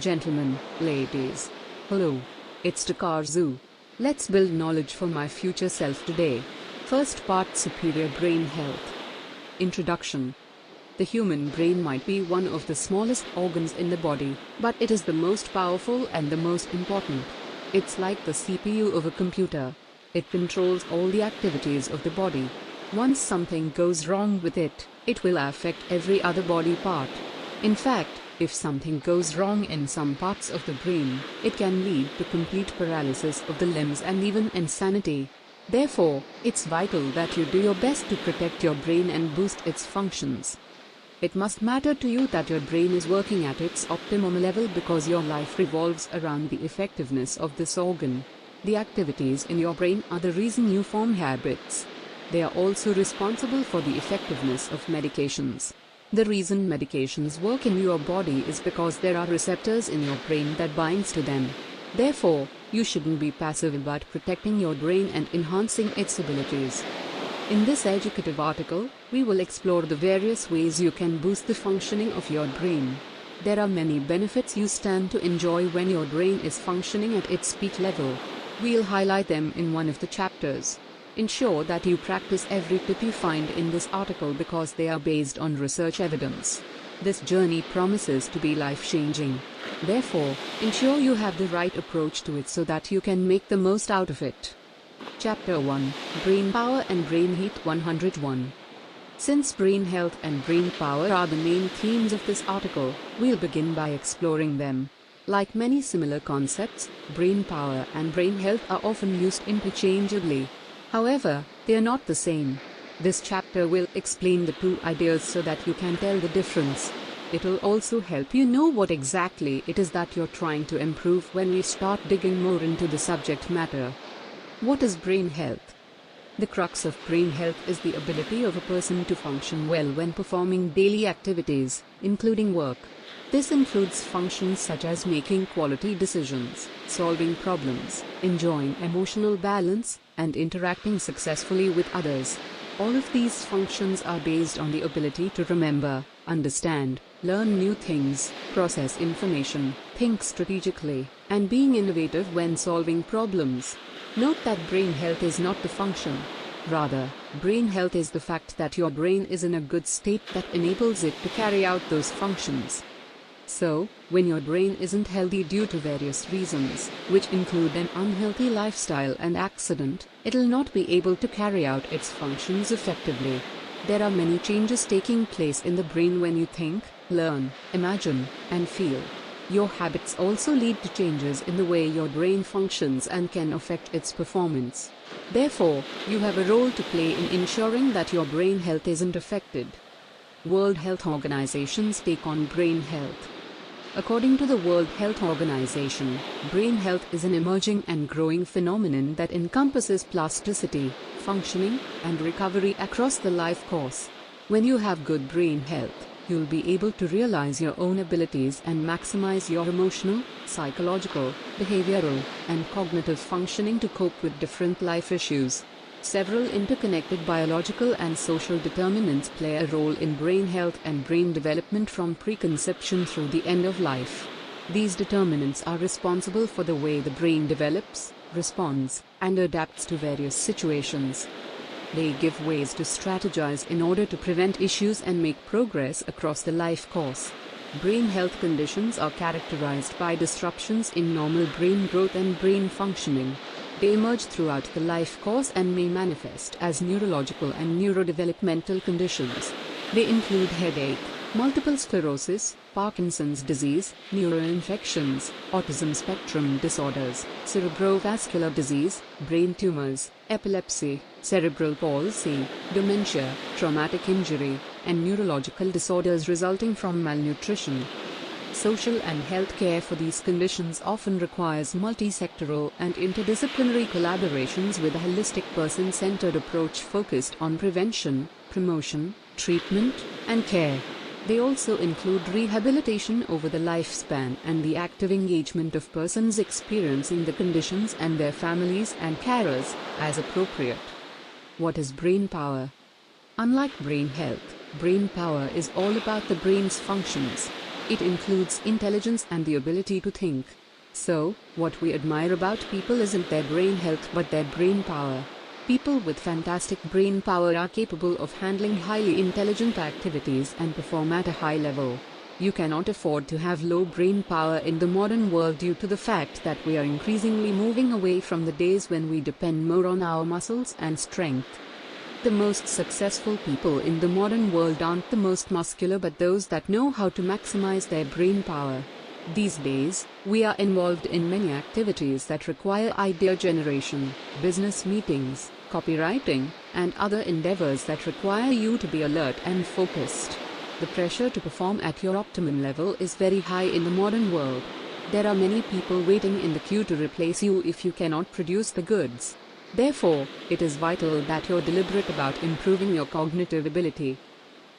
Gentlemen, ladies. Hello. It's Takar Zoo. Let's build knowledge for my future self today. First part: Superior Brain Health. Introduction. The human brain might be one of the smallest organs in the body, but it is the most powerful and the most important. It's like the CPU of a computer. It controls all the activities of the body. Once something goes wrong with it, it will affect every other body part. In fact, if something goes wrong in some parts of the brain, it can lead to complete paralysis of the limbs and even insanity. Therefore, it's vital that you do your best to protect your brain and boost its functions. It must matter to you that your brain is working at its optimum level, because your life revolves around the effectiveness of this organ. The activities in your brain are the reason you form habits. They are also responsible for the effectiveness of medications. The reason medications work in your body is because there are receptors in your brain that binds to them. Therefore, you shouldn't be passive about protecting your brain and enhancing its abilities. In this educative article, we will explore the various ways you can boost the functioning of your brain. There are many benefits you stand to enjoy when your brain is functioning at its peak level. We'll highlight them in one of the chapters. Ensure that you practice every tip you find in this article, because they are based on research evidence. This journey promises to be life-changing. Therefore, ensure you have the right approach to it so that you can make the most out of it. Chapter 1: Brain Power and Brain Heat 101. Since brain health and brain power are the main themes of this article, we'll begin by exploring them. Like many similar concepts, brain power and brain health are often used interchangeably. However, they are not the same. This chapter will explain the two ideas so that you can tell the difference. It'll also help you know what exactly it is that you're trying to improve when we start digging more into the subject matter. What is brain health? The crux of brain health is the ability of a person to function well when performing daily activities, including work. This includes functions such as making quality decisions, solving problems, enjoying emotional balance, and interacting successfully with others. All of these functions are based on the ability to remember, understand, learn new things, process information, think strategically, and being innovative when solving problems. Note that brain health is not the function. Rather, brain health is the fact that your brain is in a good state that enables it to carry out those functions. So, when your brain isn't healthy due to various reasons, which include an unhealthy lifestyle and accident, it'll not be able to carry out its functions effectively. There are many changes taking place in the brain when you think, learn, imagine, and feel. Your habits also lead to changes in the way your brain functions and can affect its performance. Therefore, you have a role to play in ensuring that your brain health isn't affected. World Health Organization's take on brain health. According to the World Health Organization, brain health is an emerging and growing phenomenon that encompasses plasticity, functioning, and recovery across the life course. When you have good brain health, you'll be able to realize your own abilities and maximize your emotional, psychological, behavioral, and cognitive functioning to cope with different life issues. Several interconnected biological and social determinants play a role in brain health and brain development from preconception through the end of life. These determinants are responsible for the way the brain develops, responds, and adapts to various situations. They give ways to strategize in order to prevent issues and make progress across the life course. Brain health conditions are characterized by disruptions in normal brain growth and brain functioning. They emerge throughout the life course and may manifest as neurological and neurodevelopmental conditions. They include headache, multiple sclerosis, Parkinson's disease, neuroinfections, autism spectrum disorders, cerebrovascular disease, brain tumors, epilepsy, cerebral palsy, dementia, traumatic injury, and neurological disorders resulting from malnutrition. Social and health care for these conditions often requires multi-sectoral and interdisciplinary collaborations with a holistic person-centered approach focused on prevention, promotion, treatment, and care. They also include rehabilitation over the lifespan and the active engagement of persons experiencing the conditions and their families and carers, as appropriate. What is brain power? Unlike brain health, brain power is all about the brain's functions. It includes intelligence and the ability to think. So, what we admire about people isn't their brain health but their brain power. People with fantastic brain power are capable of handling highly intelligent activities and perform at a high level. You cannot afford to have low brain power in the modern world due to the fact that we are increasingly moving away from the days when we depend more on our muscles and strength. The most successful people in the modern world aren't the most muscular but those that know how to maximize their brain power. These days, we are involved in many activities that require idea generation, business meetings, copywriting, and other endeavors that require you to be alert and focused. The pressure to perform at your optimum level is very high in the modern world. There are many people waiting in the queue to replace you if you cannot produce the goods. Therefore, it is vital that you're deliberate about improving your cognitive ability.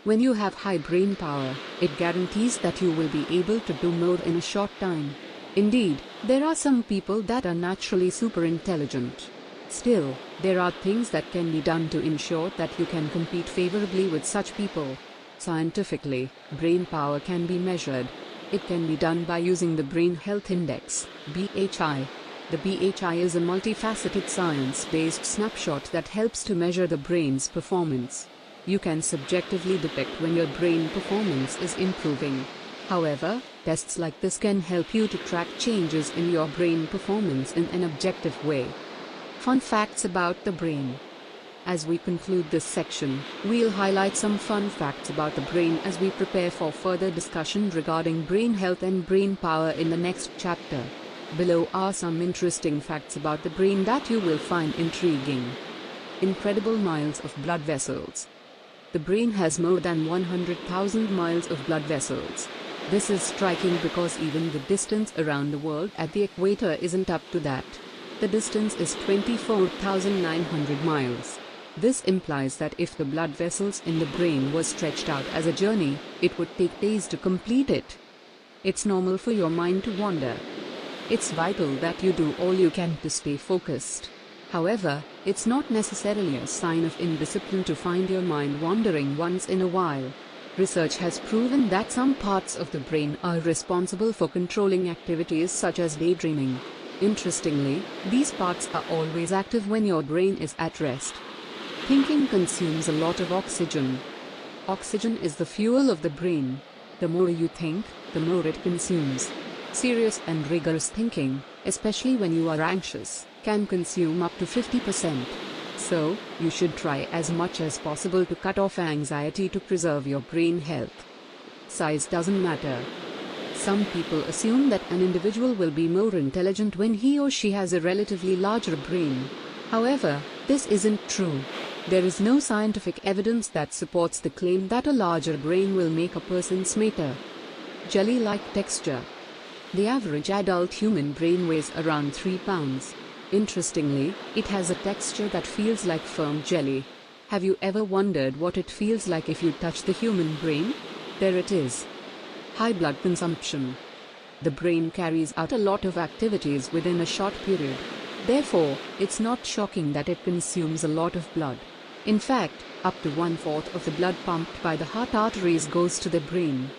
When you have high brain power, it guarantees that you will be able to do more in a short time. Indeed, there are some people that are naturally super intelligent. Still, there are things that can be done to ensure that you can compete favorably with such people. Scientifically, brain power can be measured. It can be done by using the Brain Health Index, BHI. The BHI is a multifaceted science-based snapshot that helps to measure the brain's performance. You can subjectively detect when your brain performance is improving. However, tests like this can help you to track changes in your brain performance in an objective way. Fun facts about the brain. As we conclude this section, we'll highlight some fun facts about the brain as we prepare for further discussion regarding brain health and brain power in the next chapter. Below are some interesting facts about the brain that you will find intriguing. Incredible miles of blood vessels. The brain has more than 100,000 miles of blood vessels. This is striking because even the distance around the world at the equator isn't up to that. The distance is 24,900 miles. This implies that if the blood vessels in the brain were stretched out as a journey, it would take days to complete it. It's normal for your mind to wander. It's vital that you do all you can to stay focused. However, it's not necessarily a sign of indiscipline to find your mind wandering once in a while. Research has proven that some parts of the brain are responsible for controlling activities such as daydreaming. Interestingly, these parts are always active when your brain is at rest. Thinking consumes a lot of oxygen. Oxygen is the fuel of the brain. The more you think, the more it consumes. Serious and rigorous thinking, especially when you are anxious, can consume up to 50%. So, you should try as much as possible to cut off anxiety to preserve your brain health. Size doesn't matter. Some people assume that an individual will be more intelligent when he or she has a relatively larger brain. However, this isn't true. There is no scientific evidence that supports the claim that a larger brain will make a person smarter. Jelly-like texture. The average adult human brain weighs around 3 pounds. Interestingly, it has a texture that feels like firm jelly. Have you ever wondered what it feels like if you touch the human brain? There it is. High blood consumption. The brain carries out a lot of activities within a short period. Therefore, it's not shocking that it consumes a lot of blood. In fact, up to 1/4 of the blood pumped by the heart arteries goes to the brain.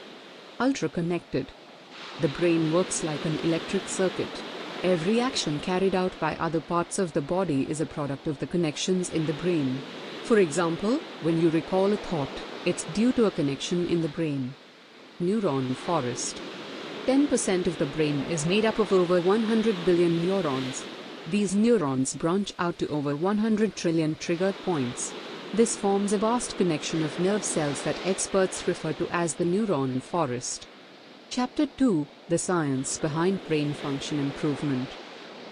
Ultra-connected. The brain works like an electric circuit. Every action carried out by other parts of the body is a product of the connections in the brain. For example, when you recall a thought, it's due to a connection in the brain. Neuron forest. 10% of the brain is made up of over 100 billion neurons. These neurons branch out to over 100 trillion trigger points. This forms a vast connection of nerve cells that experts refer to as the neuron forest. Chapter 2: The Science Behind Brain Function Improvement.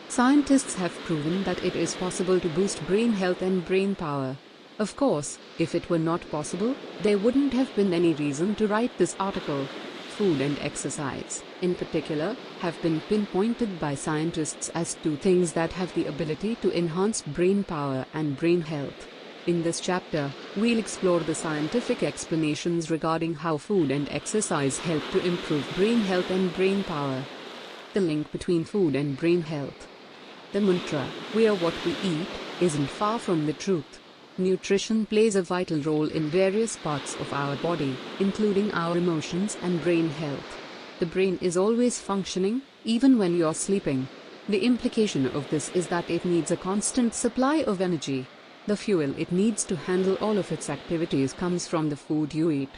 Scientists have proven that it is possible to boost brain health and brain power. Of course, if it were not possible, there wouldn't have been any reason to write this article. Food and exercise, in particular, have been pinpointed by scientists as two things that have the ability to enhance brain power and brain health. In this chapter, we'll explore the scientific explanations regarding how food and exercise help to improve brain health and brain power. The link between food and brain health. The mantra, "We are what we eat," isn't far from the truth. Nutrition plays a vital role in various parts of our body, including our emotions and brain health. The brain is always functioning, even when you're sleeping. The implication of this is that it needs a constant supply of energy. The fuel it needs to handle all of its activities comes from the food you eat.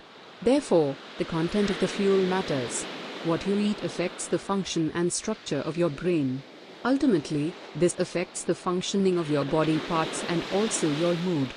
Therefore, the content of the fuel matters. What you eat affects the function and structure of your brain. Ultimately, this affects the functioning of your body parts and also your mood.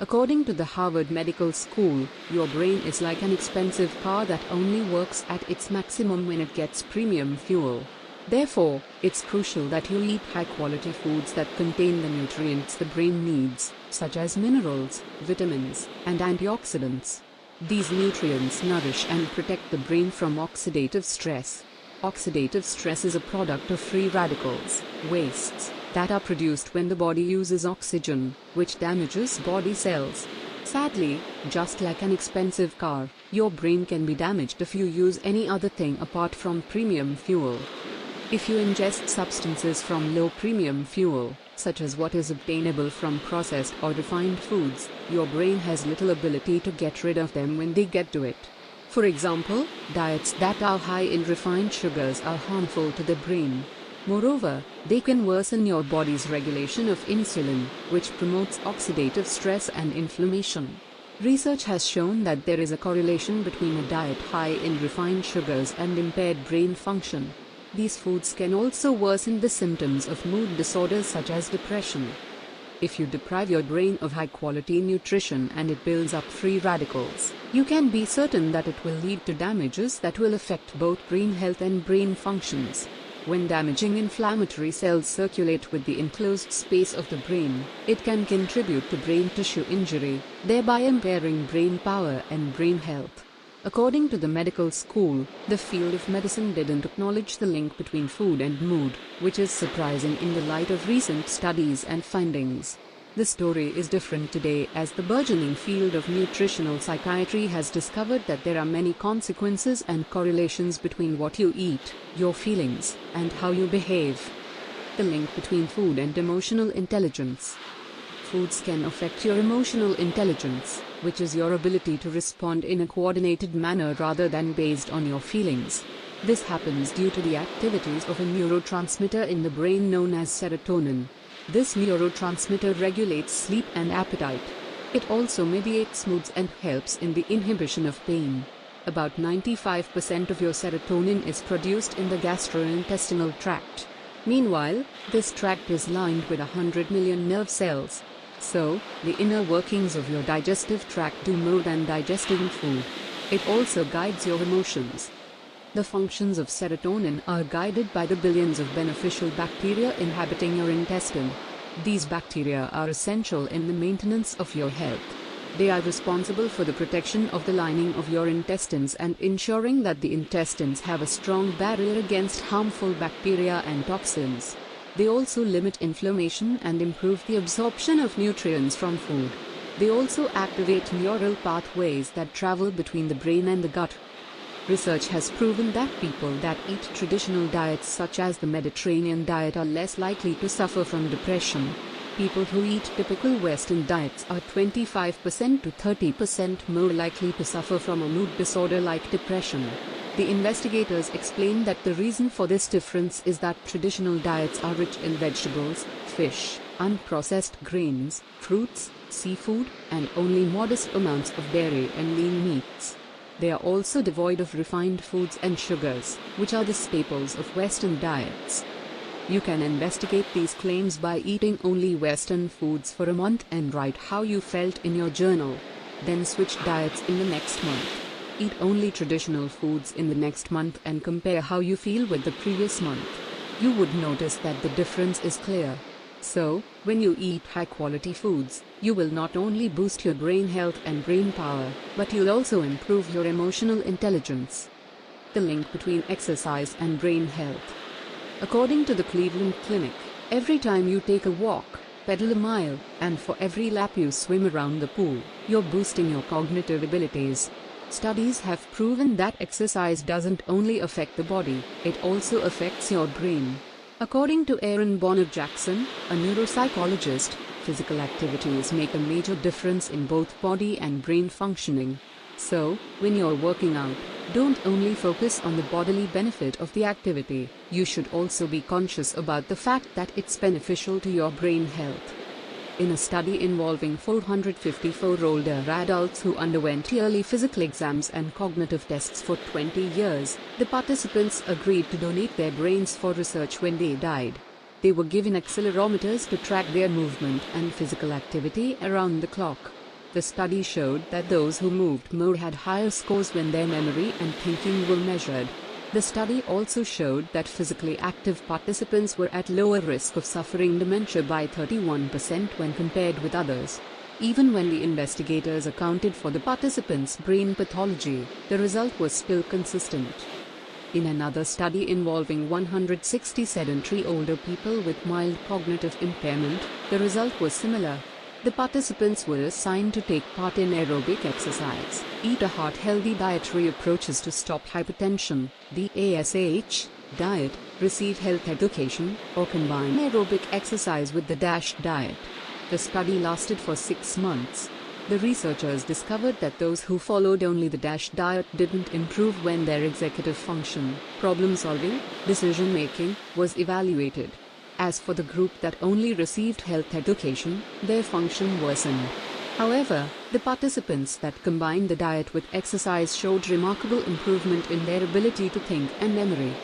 According to the Harvard Medical School, your brain is like an expensive car that only works at its maximum when it gets premium fuel. Therefore, it's crucial that you eat high-quality foods that contain the nutrients the brain needs, such as minerals, vitamins, and antioxidants. These nutrients nourish and protect the brain from oxidative stress. Oxidative stress is a product of free radicals, wastes, that are produced when the body uses oxygen, which damages body cells. Sadly, just like an expensive car, your brain can be damaged if you use any other thing apart from premium fuel. If you ingest substances from low premium fuel, such as what is obtainable from processed or refined foods, your brain has little ability to get rid of them when they get to it. For example, diets that are high in refined sugars are harmful to the brain. Moreover, they can worsen your body's regulation of insulin, which promotes oxidative stress and inflammation. Research has shown that there is a correlation between a diet high in refined sugars and impaired brain function. These foods can also worsen the symptoms of mood disorders such as depression. If you deprive your brain of high-quality nutrition and it builds up free radicals, you can be certain that it will lead to damages that will affect both brain health and brain functions. When damaging inflammatory cells circulate with the enclosed space of the brain, it can contribute to brain tissue injury, thereby impairing brain power and brain health. According to the medical school, the field of medicine didn't acknowledge the link between food and mood, which is surprising in the light of recent studies and findings. The story is different today as the burgeoning field of nutritional psychiatry has discovered that there are many consequences and correlations between what you eat, your feelings, and how you behave. The link between food and emotional intelligence. Foods can affect your emotional intelligence, which is your ability to respond in a coordinated manner rather than based on your feelings. This happens due to the activities of a neurotransmitter in the brain known as serotonin. This neurotransmitter regulates sleep and appetite. It also mediates moods and helps in the inhibition of pain. About 95% of your serotonin is produced in the gastrointestinal tract. Meanwhile, this tract is lined with 100 million nerve cells. So, the inner workings of your digestive tract do more than digesting food. It also guides your emotions. The functions of serotonin are guided by the billions of beneficial bacteria inhabiting your intestine. These bacteria are essential in the maintenance of your health. They are responsible for the protection of the lining of your intestines and ensuring that the intestines have a strong barrier against harmful bacteria and toxins. They also limit inflammation and improve the absorption of nutrients from food. They also activate neural pathways that travel between the brain and the gut. Research has proven that people that eat traditional diets such as the Mediterranean diet are less likely to suffer from depression. People who eat typical Western diets are 25% to 30% more likely to suffer from a mood disorder like depression. The investigators explained that the reason for this difference is that traditional diets are rich in vegetables, fish, unprocessed grains, fruits, seafood, and only modest amounts of dairy and lean meats. They are also devoid of refined foods and sugars, which are the staples of Western diets. You can investigate these claims by eating only Western foods for a month and write how you felt in your journal. Then switch diets in the next month. Eat only traditional foods in the next month and compare how you feel with the previous month. You would notice that the difference is clear. So, when you eat high-quality foods, you will not only boost your brain health and brain power, but you'll also improve your emotional intelligence. The link between exercise and brain health. According to the Cleveland Clinic, every time you take a walk, pedal a mile, and for every lap you swim around the pool, you're boosting your cognitive abilities. Studies have proven that exercise doesn't only affect the body, it also affects your brain. According to Aaron Bonner Jackson, a neuropsychologist, physical activities make a major difference in both body and brain functioning. So, when you're working out, Don't only focus on the bodily benefit of the activity, you should also be conscious about the fact that it's beneficial to your brain health. In a study involving 454 older adults who underwent yearly physical exams and cognitive tests for 20 years, the participants agreed to donate their brains for research when they died. They were given accelerometers to track their movement and physical activity around the clock. The study showed that those who moved more had higher scores when their memory and thinking were measured. The study also showed that physically active participants were at lower risk of suffering dementia by 31% when compared with others. Even when the investigators accounted for the participants' brain pathology, the result was still consistent. In another study involving 160 sedentary older people with mild cognitive impairment, the result was similar. The participants were assigned to take part in aerobic exercise, eat a heart-healthy dietary approaches to stop hypertension, the ASH diet, receive health education, or combine aerobic exercise with the DASH diet. The study lasted for 6 months. The researchers discovered that those who followed only the DASH diet didn't improve when their executive function, problem-solving, decision-making, was evaluated. As for the group that only received health education, their function worsened. However, the participants that combined the diet with exercise showed remarkable improvement in their ability to think and memory.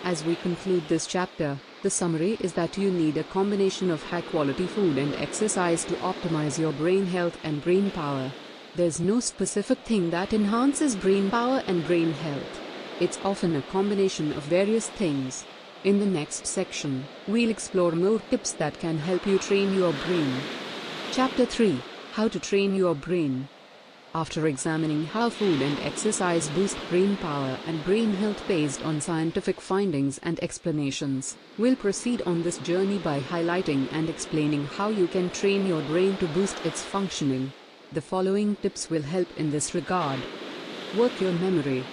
As we conclude this chapter, the summary is that you need a combination of high-quality food and exercise to optimize your brain health and brain power. There's no specific thing that enhances brain power and brain health. It's often a combination of various things. In the next section, we'll explore more tips that can help you train your brain. Chapter 3: How to Train Your Brain. After examining how food and exercise boost brain power and brain health based on scientific findings and explanations, we'll proceed on this journey by highlighting and explaining how you can train your brain to boost its functioning. The following tips will help in this regard. Work your memory.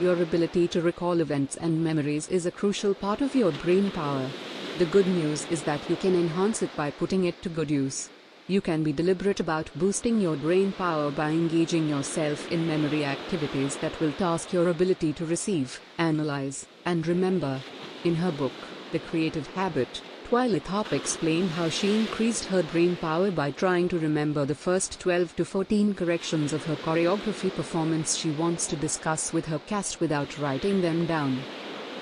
Your ability to recall events and memories is a crucial part of your brain power. The good news is that you can enhance it by putting it to good use. You can be deliberate about boosting your brain power by engaging yourself in memory activities that will task your ability to receive, analyze, and remember. In her book, The Creative Habit, Twyla Tharp explained how she increased her brain power by trying to remember the first 12 to 14 corrections of her choreography performance she wants to discuss with her cast without writing them down.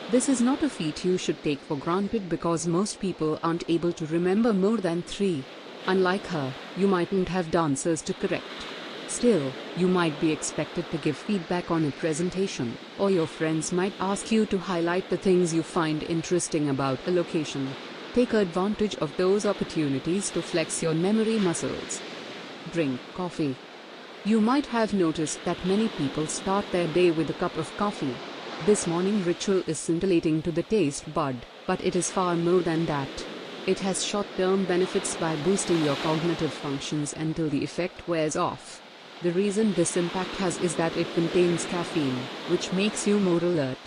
This is not a feat you should take for granted because most people aren't able to remember more than 3. Unlike her, you mightn't have dancers to correct. Still, you might be expected to give feedback on a presentation, or your friends might ask you to highlight the things you find interesting about a location. Take advantage of those opportunities to flex your memory muscles. Drink coffee. You might have noticed that many people start their day with a cup of coffee. This morning ritual is scintillating to the taste bud, but it is far more than that. It has short-term benefits by boosting your cognitive functions until the effect wears off. The reason this impact has is that it contains caffeine, which makes you more alert.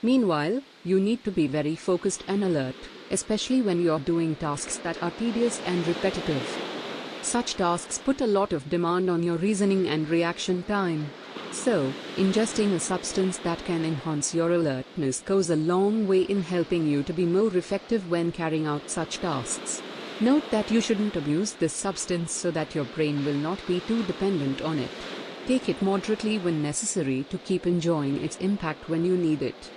Meanwhile, you need to be very focused and alert, especially when you're doing tasks that are tedious and repetitive. Such tasks put a lot of demand on your reasoning and reaction time. So, ingesting a substance that can enhance your alertness goes a long way in helping you to be more effective when carrying out such tasks. Note that you shouldn't abuse this substance so that your brain will not be too dependent on it. Take it moderately when necessary to keep enjoying its impact when you need it.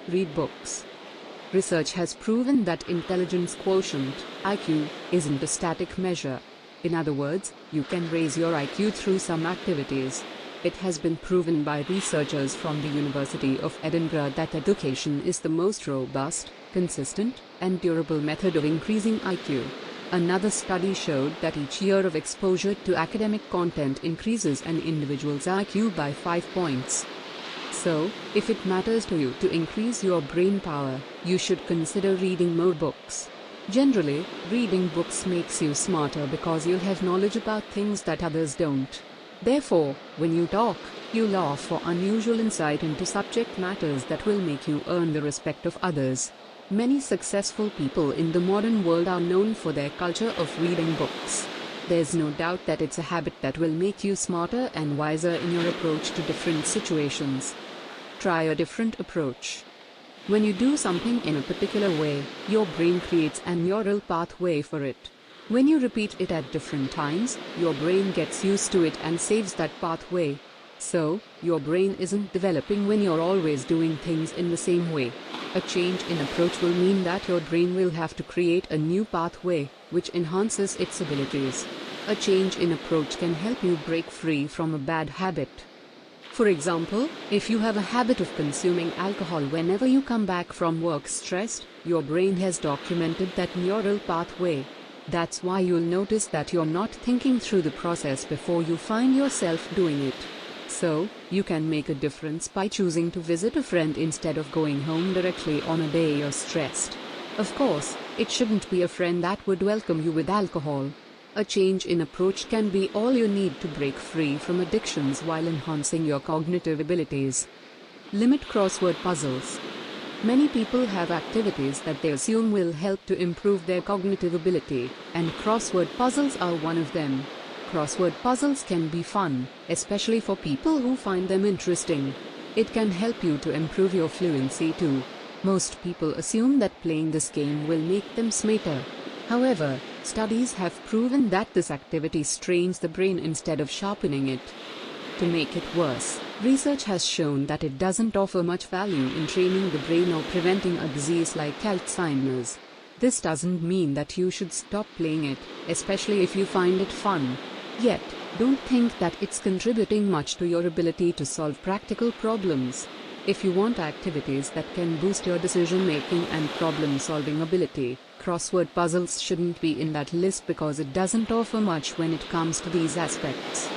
Read books. Research has proven that intelligence quotient, IQ, isn't a static measure. In other words, you can raise your IQ through some activities. It has been proven by researchers from the University of Edinburgh that education is the most robust, consistent, and durable method of increasing IQ. Another study showed that each year of exposure to academic content increases an individual's IQ by 5 points. So, if it matters to you to increase your brain power, you should consider reading more books. Generally, reading books makes you smarter because you'll have knowledge about things that others don't. Therefore, when you talk, you laugh for unusual insight into subject matters that will make you earn the respect of others. Many successful people in the modern world are known for their culture of reading books. There's no doubt that it's a habit that will make you smarter and wiser in your approach to different situations. Try a different approach. When you do something in a particular way, your brain creates a neural pathway for it. When you repeat it at different times, your brain gets used to it and saves that pathway. So, your brain isn't developing when you're always doing things in the same way. A change in approach will mean that your brain will have to create a new pathway, which enhances its abilities. A change in approach can help you break free from a bad habit. For example, if you have a habit of consuming alcohol whenever you come back from work stressed, your brain has documented that neural pathway. That's why you'll notice that you're not thinking through the process before you find yourself doing it. So, you can make a difference by choosing to visit a friend instead of going home directly on a day you're stressed. Of course, it shouldn't be a friend that would welcome you with alcohol. A change in approach can be all you need to break free from addictions while enhancing your cognitive abilities. Limit crossword puzzles. Many people have activities that they assume will help to improve their cognitive ability, and crossword puzzles are one of them. Crossword puzzles can be fun, especially for people who find them interesting. It can help you to improve your fluency too. Most people assume that playing this game will make them smarter. However, studies have proven that this activity strains the brain instead of sharpening it. To make it worse, research has shown that it doesn't offer much value in training the brain or preventing a disease like Alzheimer's. This doesn't mean that you should stop playing it, especially if you find it fun. Yet, don't think that it's contributing much to your ability to solve practical problems. If you want activities that can boost your decision-making and problem-solving ability, crossword puzzles shouldn't be in that list because it doesn't offer much when it comes to these aspects.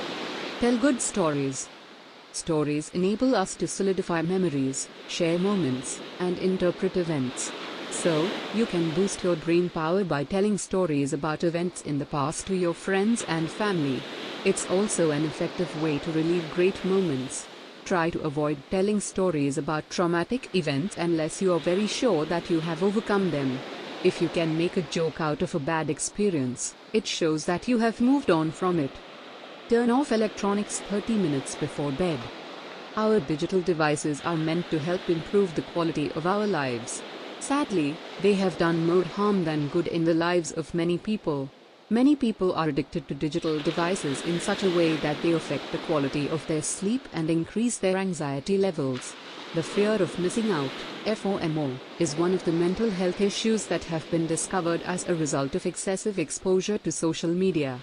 Tell good stories. Stories enable us to solidify memories, share moments, and interpret events. So, you can boost your brain power by telling stories about events in the past to your friends and family. It's also an effective way to relive great moments. Try to avoid telling stories about traumatic events unless you are very sure that you have overcome them. If you can make a joke out of a bad experience, it shows that you have moved on from it. Turn off electronics 30 minutes before bed. Our digital devices are meant to help improve the quality of our lives. Sadly, they have done more harm than good in the lives of many people. Many people are addicted to digital devices in such a way that they affect the quality of their sleep and increase their anxiety levels. The fear of missing out, FOMO, is one of the mental health issues that have been discovered as a result of excessive exposure to social media.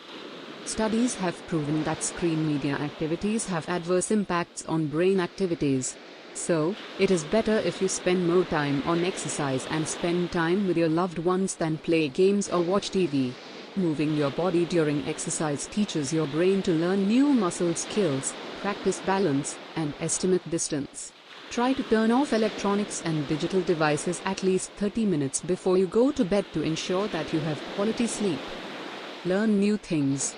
Studies have proven that screen media activities have adverse impacts on brain activities. So, it is better if you spend more time on exercise and spend time with your loved ones than play games or watch TV. Moving your body during exercise teaches your brain to learn new muscle skills, practice balance, and estimate distance. Try to turn off electronics and digital devices at least 30 minutes before you go to bed to ensure that you have quality sleep. Learn new things.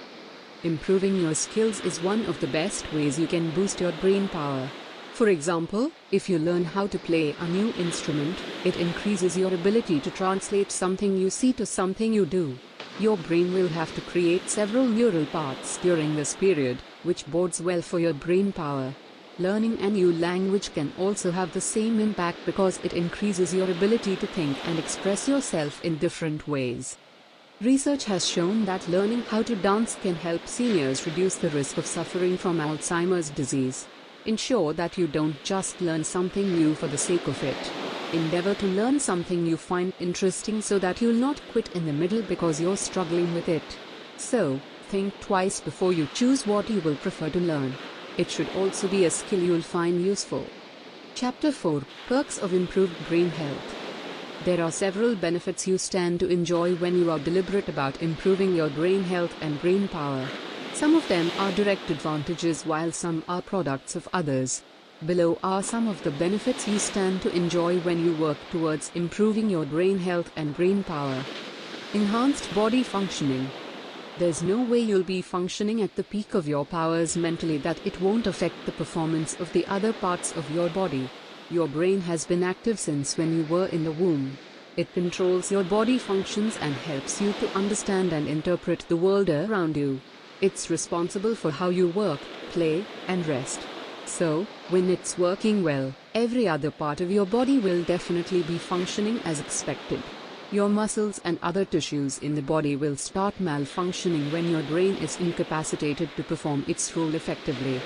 Improving your skills is one of the best ways you can boost your brain power. For example, if you learn how to play a new instrument, it increases your ability to translate something you see to something you do. Your brain will have to create several neural paths during this period, which bodes well for your brain power. Learning a new language can also have the same impact because it increases your ability to think and express yourself in different ways. Research has shown that learning how to dance can help seniors reduce the risk of suffering from Alzheimer's disease. Ensure that you don't just learn something new for the sake of it. Endeavor to learn something you find interesting so that you'll not quit in the middle because you're struggling with it. So, think twice before you choose what you will prefer to learn. It should also be a skill you'll find useful. Chapter 4: Perks of Improved Brain Health. There are several benefits you stand to enjoy when you are deliberate about improving your brain health and brain power. Some of them are direct advantages while some are products of others. Below are some of the benefits you stand to enjoy when you work towards improving your brain health and brain power. Enhanced body functioning. There's no way you'll be functioning at the peak of your powers mentally that it won't affect the performance of the other parts of your body. Your brain has been active since when you were in the womb. It controls your body functions and helps you to understand and interpret the world around you. It's responsible for how you work, play, and rest. So, when it's working well, every other part of your body will definitely be functioning as expected. Your muscles and other tissues in the body will start malfunctioning when your brain is incapacitated to perform its role effectively.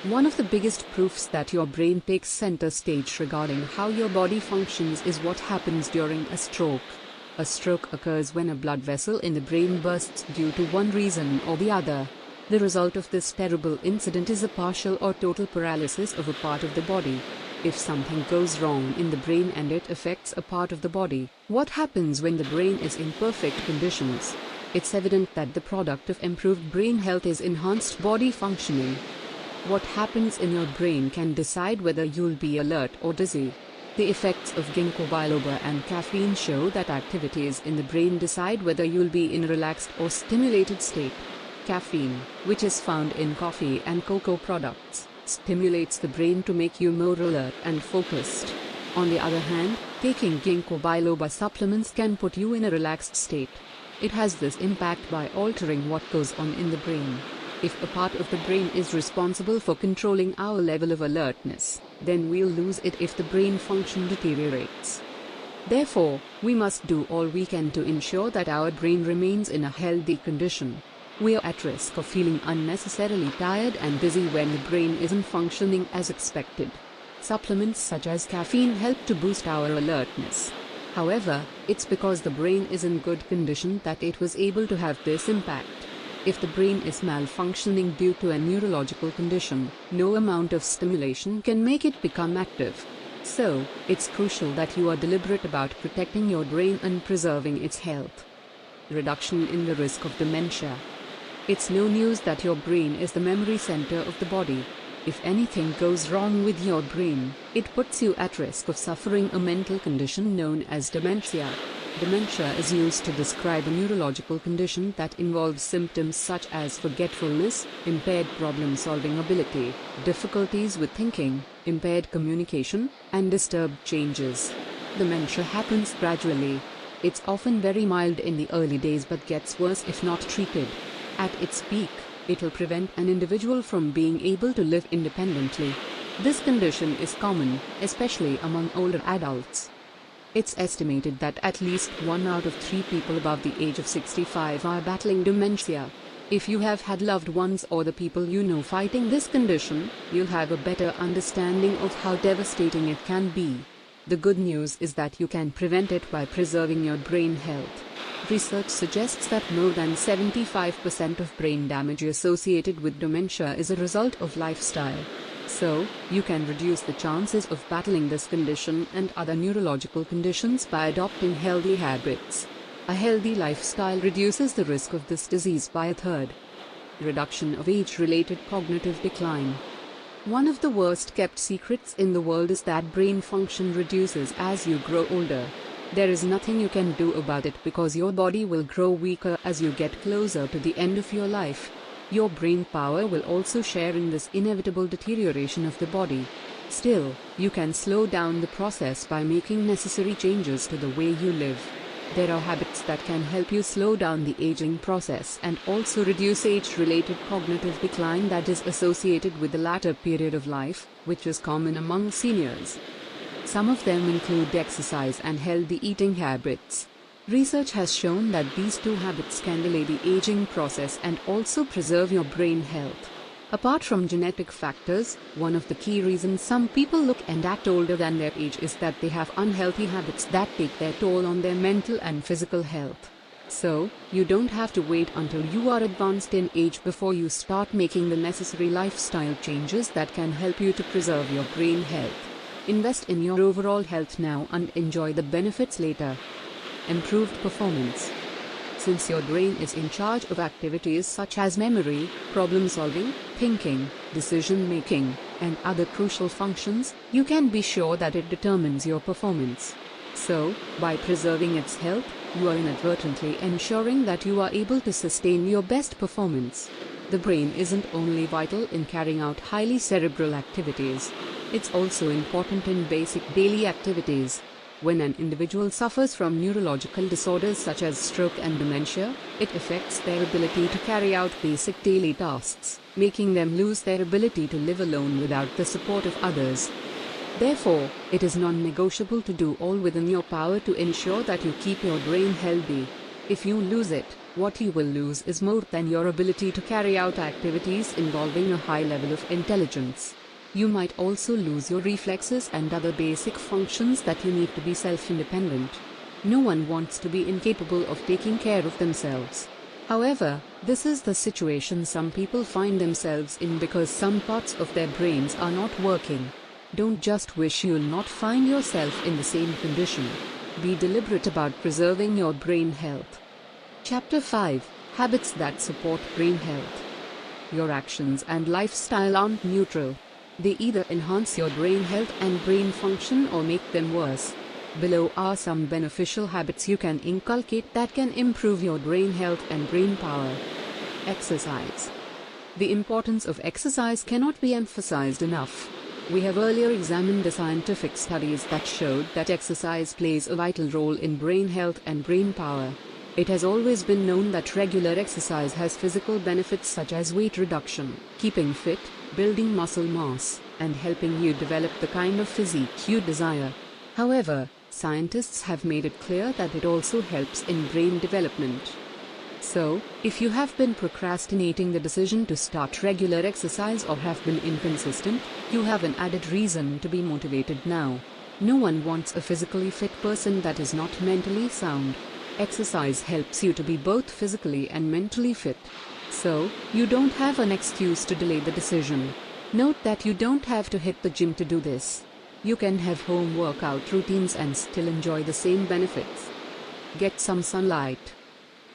One of the biggest proofs that your brain takes center stage regarding how your body functions is what happens during a stroke. A stroke occurs when a blood vessel in the brain bursts due to one reason or the other. The result of this terrible incident is a partial or total paralysis of a part of the body. If something goes wrong in the brain and it affects a part of the body, what happens when the brain is in perfect conditions? It's evident that the product of improved brain health is enhanced body functioning. What happens in your brain can decide whether you'll be alert or dizzy. The effects of ginkgo biloba and caffeine show that activities in the brain decide whether you'll be in a relaxed or stimulated state. Caffeine, which is found in coffee and cocoa products, stimulates the brain to make you more alert and focused. On the other hand, taking ginkgo biloba supplements can put you in a relaxed state. It has this impact by altering what goes on in the brain. If a part of the brain is responsible for controlling our level of alertness, then we'll lose it if the brain function deteriorates. Therefore, we must do all we can to ensure that our brain remains in a healthy condition. We are at risk of feeling unnecessarily tired and dizzy when the brain isn't functioning as expected. Supplements such as caffeine help to boost our alertness. However, it's because the brain is in good condition that it was able to have this impact. If the brain is malfunctioning due to a neurological condition, no amount of stimulation can make it become active. So, it's crucial that you are deliberate about protecting your brain and preserving its health. Reduction in the risk of dementia. It's no news that your brain is the memory center of the body. If anything goes wrong with your brain, it puts you at risk of suffering a mental condition known as dementia. Dementia is used to describe a neurological condition that involves symptoms such as forgetfulness, impaired problem-solving ability, difficulties with thinking, impaired communication, and disturbed changes. Dementia happens gradually. It's often very mild in the early days but gets worse if not treated. At its peak, it'll prevent an individual from being able to live independently. This condition is common, especially among older adults. It's estimated that at least 1 out of 3 people above the age of 65 are battling dementia. If you have had loved ones or the people you know fighting this condition, you'll have a better understanding of how devastating it can be. The good news is that you can prevent it by preserving your brain health. Research suggests that more than 75% of brain damage associated with dementia is a result of lifestyle. So, you can reduce the chances of battling this condition and other neurological conditions by adopting healthy habits. A healthy lifestyle reduces the risk of this disease by a third. Reduction of age-related cognitive decline. One of the worst-kept secrets in the world is that brain function reduces as you grow older. There is nothing you can do about it because your body will grow weaker as you get closer to the end of your life. Your brain power will also share in this inevitable deterioration of the body. Still, you can slow down the process by making necessary changes to the way you live. There are habits that can help you slow down the aging process and also reduce age-related cognitive decline that is associated with the latter period of life, which is common among seniors. Some of them include exercise and healthy eating habits. Research has shown that these two habits can delay the aging process and also preserve your brain health. Apart from genetic factors, one of the key reasons some people look and act older than their age is that they have unhealthy habits that take their toll on their mental and physical health. So, you don't have to wait until you are advanced in age before you start making the necessary lifestyle changes that can help you to preserve your brain health. Invest in your overall health now and enjoy the benefits later. Improved performance. Since your brain is in charge of activities such as memory, problem-solving, thinking, decision-making, and other crucial functions, you can be sure that it determines your performance. So, by preserving its health, you are inadvertently ensuring that you are able to sustain your best performance. The brain isn't only vital in carrying out highly cerebral activities, it's also important in basic daily activities. When an individual suffers from neurological disorders such as stroke and dementia, it affects their ability to carry out basic daily tasks, making them lose their ability to live alone without the support of others. Therefore, it is non-negotiable to do all within your power to ensure that you keep your brain healthy. If you lose it, what you will lose is more than your ability to carry out activities involving a high level of intelligence. You might also lose your reflexes and other basic functions that you need to be self-independent. No one wants to be incapable of taking care of themselves. However, this is the situation some people find themselves in because some parts of their brains are not working. Don't just wish you'll not find yourself in the same condition. Be deliberate about preserving your brain health. Chapter 5: Habits that support brain health. Your actions and lifestyle aren't neutral. They either enhance your brain health and brain function or make them worse. Below are some beneficial habits you can inculcate that can improve your brain health and brain power. Exercise. The importance of exercise cannot be emphasized enough. We have earlier examined the scientific studies that showed that exercise plays a vital role in brain health and brain power. It has always been known that regular exercise has physical benefits such as weight reduction, keeping fit, building muscle mass, and helping you develop the kind of physique you desire. However, scientists have made it clear that it also helps in brain development. So, if you have been procrastinating the decision to start regular exercise or have been inconsistent, you have an added reason to be motivated now. No one wants a physically fit person that is not mentally sound. Exercise helps you to be both physically and mentally fit. So, you don't have an excuse to delay the decision. Note that you don't have to hit the gym to do this. You can have home workout routines and still enjoy the same benefits. Get some sunlight.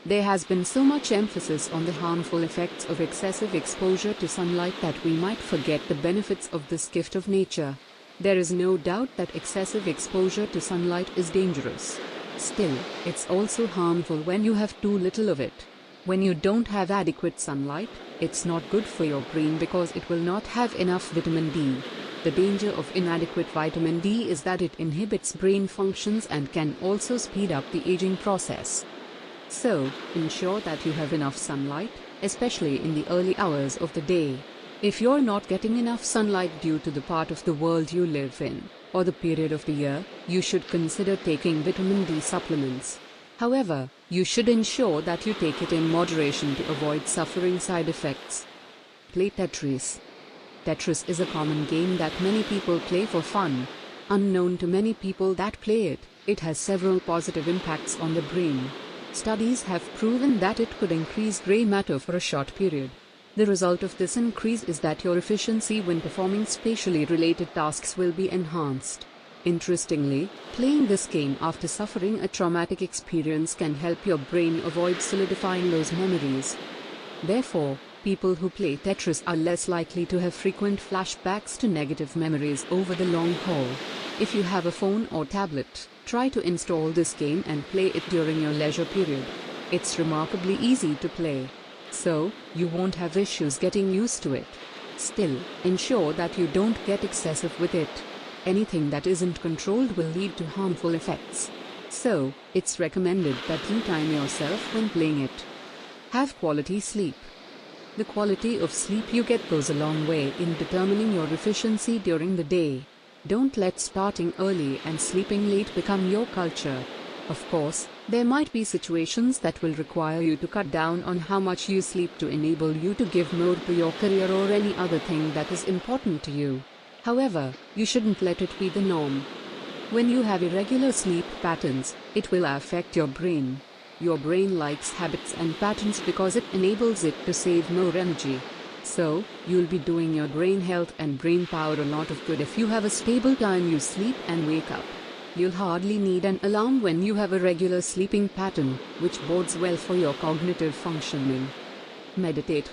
There has been so much emphasis on the harmful effects of excessive exposure to sunlight that we might forget the benefits of this gift of nature. There is no doubt that excessive exposure to sunlight is dangerous. Still, it's also harmful when you have too little of it. When you don't have adequate sunlight, it's not good for your brain because it will not have enough vitamin D. The danger of inadequate vitamin D is that it inhibits brain functions and can also speed up the aging process. So, ensure that you have enough sunlight, especially in the early hours of the day. If you're not getting enough sunlight due to the part of the world you live in, or the period of the year, you should consider taking vitamin D supplements. However, you should ensure that you take it in moderation to avoid suffering side effects. Play Tetris. Tetris is a common game that many people play for fun. Unknown to many people that play it, it has several positive impacts on the brain. Studies have proven that it could increase gray matter for a short period. The result of this increase is that your efficiency when performing spatially related tasks will be enhanced. Interestingly, playing this game after suffering a traumatic experience can help your brain avoid solidifying those memories. Therefore, people who play Tetris are less likely to have frequent flashbacks to negative memories over the long haul. If you have a phone or tablet, try to install this game and play it during your leisure period. It's remarkably easy to play, so you won't have issues getting used to it. Still, ensure that you don't get excessive with it. Anything that isn't controlled will lead to harmful effects. So, it's recommended that you time yourself when playing it. Have quality sleep. The quality of sleep you get goes a long way in determining your efficiency during the day. Don't let starting early and sleeping late become your culture. Of course, there might be situations that will require you to cut down on how much you sleep to enable you to give more to your career or any other thing that is important to you. However, you shouldn't let it be the norm. When you have irregular sleep patterns, it will affect your brain. Your brain likes habits and patterns because it enables it to save more energy. So, you'll be doing your brain health and brain power a lot of good if you have a stable time you sleep and wake up. You'll hardly need an alarm when you have a regular sleeping pattern, which bodes well for your cognitive functioning. Meditate.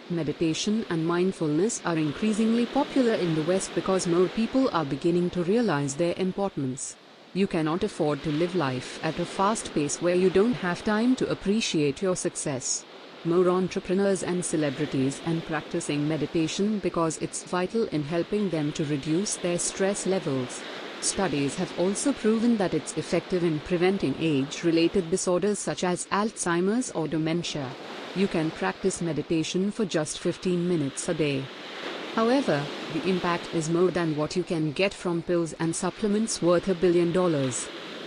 Meditation and mindfulness are increasingly popular in the West because more people are beginning to realize their importance. You cannot afford to live life at a fast pace where you don't have time to appreciate your success. More entrepreneurs and celebrities are practicing meditation because it's vital in helping them to reduce their stress levels. Studies have also proven that it's effective in preventing age-related disorders such as Alzheimer's or dementia. You can practice meditation for just 15 minutes a day. However, the impact is more than what you can get from pills and supplements worth $1 billion.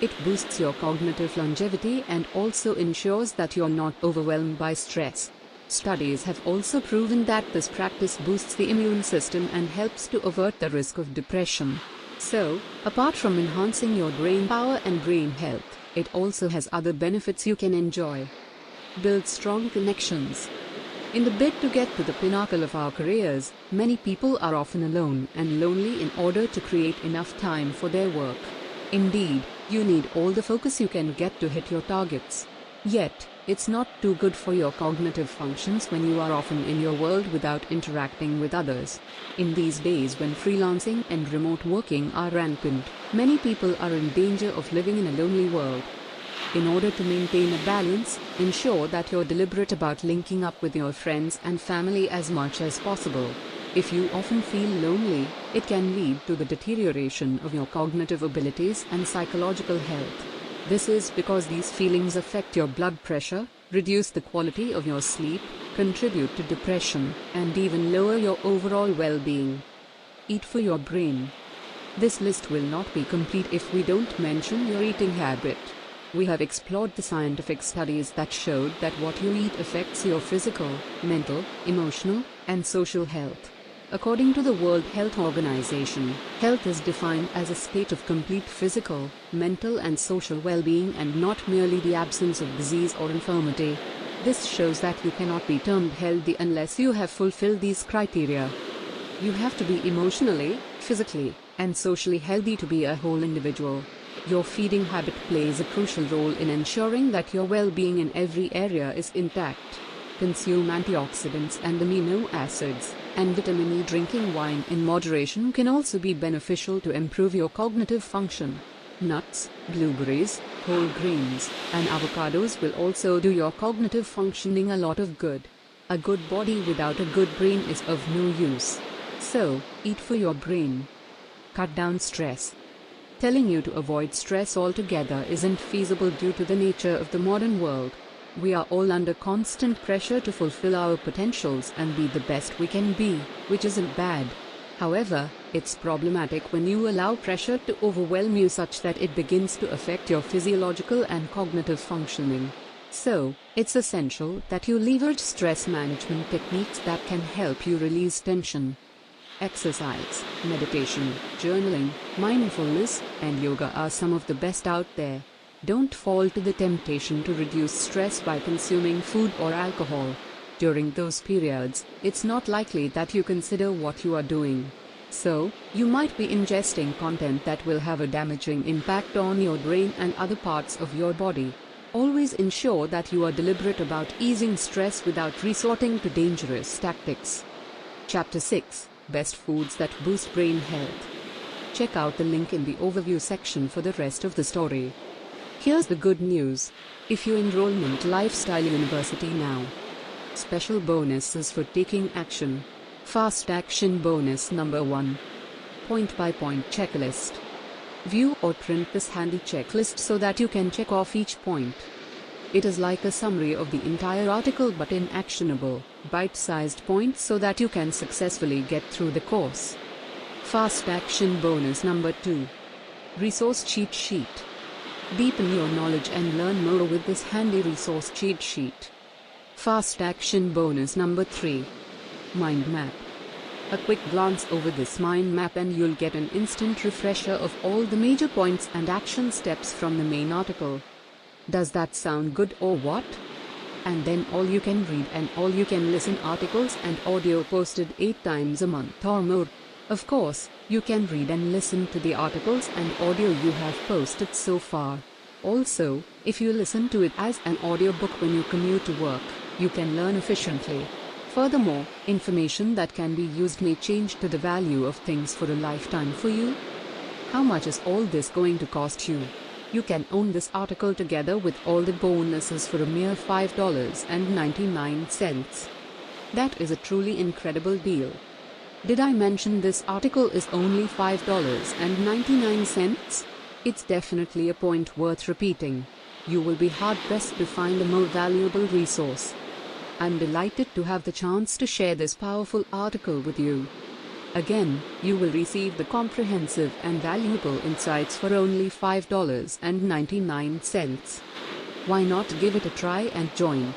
It boosts your cognitive longevity and also ensures that you're not overwhelmed by stress. Studies have also proven that this practice boosts the immune system and helps to avert the risk of depression. So, apart from enhancing your brain power and brain health, it also has other benefits you can enjoy. Build strong connections. In the bid to get to the pinnacle of our careers, many people are often alone and lonely in order to create enough time for their work. Indeed, you need all the focus you can get to hit your targets. Yet, it's not too good for your cognitive functions when you are often in your world without interacting with others. In these days when freelancing and remote working are rampant, many people are in danger of living in a lonely world. In order to maintain a balance, ensure that you're deliberate about linking up with your friends and family as much as possible. If you often feel lonely, it can lead to the deterioration of your cognitive abilities and psychological health. This is because these feelings affect your blood pressure, reduce the quality of your sleep, contribute to depression, and even lower your overall well-being. Eat for your brain. This list will not be complete if we don't mention your eating habit. We have explored the scientific studies that showed that what you eat affects your physical, mental, emotional, and social health. According to the World Health Organization, health is defined as a state of complete physical, mental and social well-being and not merely the absence of disease or infirmity. This shows that you cannot be termed healthy unless you have fulfilled these criteria. You have to be emotionally, physically, and socially healthy to be a whole individual. Your feeding habit plays a crucial role in ensuring that your well-being in every area is intact. Consume antioxidants and amino acids, and vitamin E. Drinking wine in moderation can also be beneficial to improve your cognitive function. Nuts, blueberries, whole grains, and avocados will also do your cognitive functioning a lot of good. A good body without a good brain is of no use. So, eat for your brain. Cut down stress. Telling you to avoid stress altogether isn't feasible due to the nature of the modern world. We are all under constant pressure to fulfill our potentials and be the best we can be, which isn't bad. However, it's problematic when you allow pressure to overwhelm you such that it begins to affect your physiological and cognitive functioning. So, it's essential that you leverage stress management techniques that can help you release tension. Exercise, meditation, journaling, mindfulness, and yoga are some of the best out there. Don't fall to the temptation to reduce stress by consuming food or alcohol. During those periods, it's not likely that you consider what you are doing. So, you might be ingesting content that will have a damaging impact on your brain and other parts of your body. Always ensure that you are deliberate about easing stress without resorting to dangerous tactics. Chapter 6. Best foods that boost brain health. Check out the link in the overview section for the rest of the story. Here's the good news. If you enrollment Lifestyle University now. Special bonuses for taking action. Fast action bonus number 1. Point-by-point checklist. View or print this handy checklist so that you can check off each point. It is like a summary of the entire article but in actionable, bite-sized points so that you can successfully get through the course. Fast action bonus number 2. Resource cheat sheet. Deepen your knowledge and learn more with this handy resource cheat sheet. Fast action bonus number 3. Mind map. A quick glance over this mind map and you'll get an instant refresher of all the major points and action steps from the main article. Does that sound good or what? And then all you can read and all you can listen articles and audio posted 8 times a month or more. Of course, you can read and listen to the articles and audio you have posted so far. Also, if you listen to it as an audiobook when you commute to work, you can learn efficiently. Furthermore, information that can be used may change to the value of things for a lifetime for you. How much is all this going to cost you? You can own this article together with all the bonuses for a mere $5.99. That is a truly incredible deal. Did I mention this article is only $5.99? It's definitely a point worth repeating. You will be hard-pressed to find a more valuable resource. I'm delighted to have the chance to share this powerful article with you. Again, you will receive the comprehensive and valuable insights for only $5.99. Why not give it a try and join?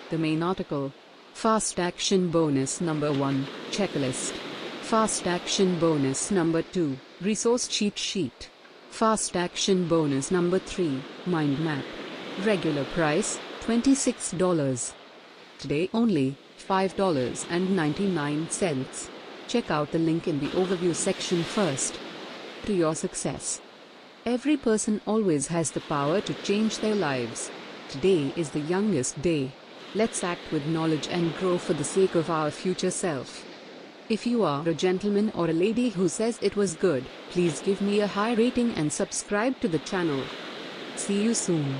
The main article. Fast Action Bonus Number 1, Checklist. Fast Action Bonus Number 2, Resource Cheat Sheet. Fast Action Bonus Number 3, Mind Map. Regular price, $26. Today only, $5.99. Check out the link in the overview section first. To your success. Every person always has the power to change their lives. Today is the youngest day. Let's act with knowledge and grow for the sake of our future self. If you are a gentleman or a lady who says it was good, please give me a high rating and subscribe to the channel. See you soon.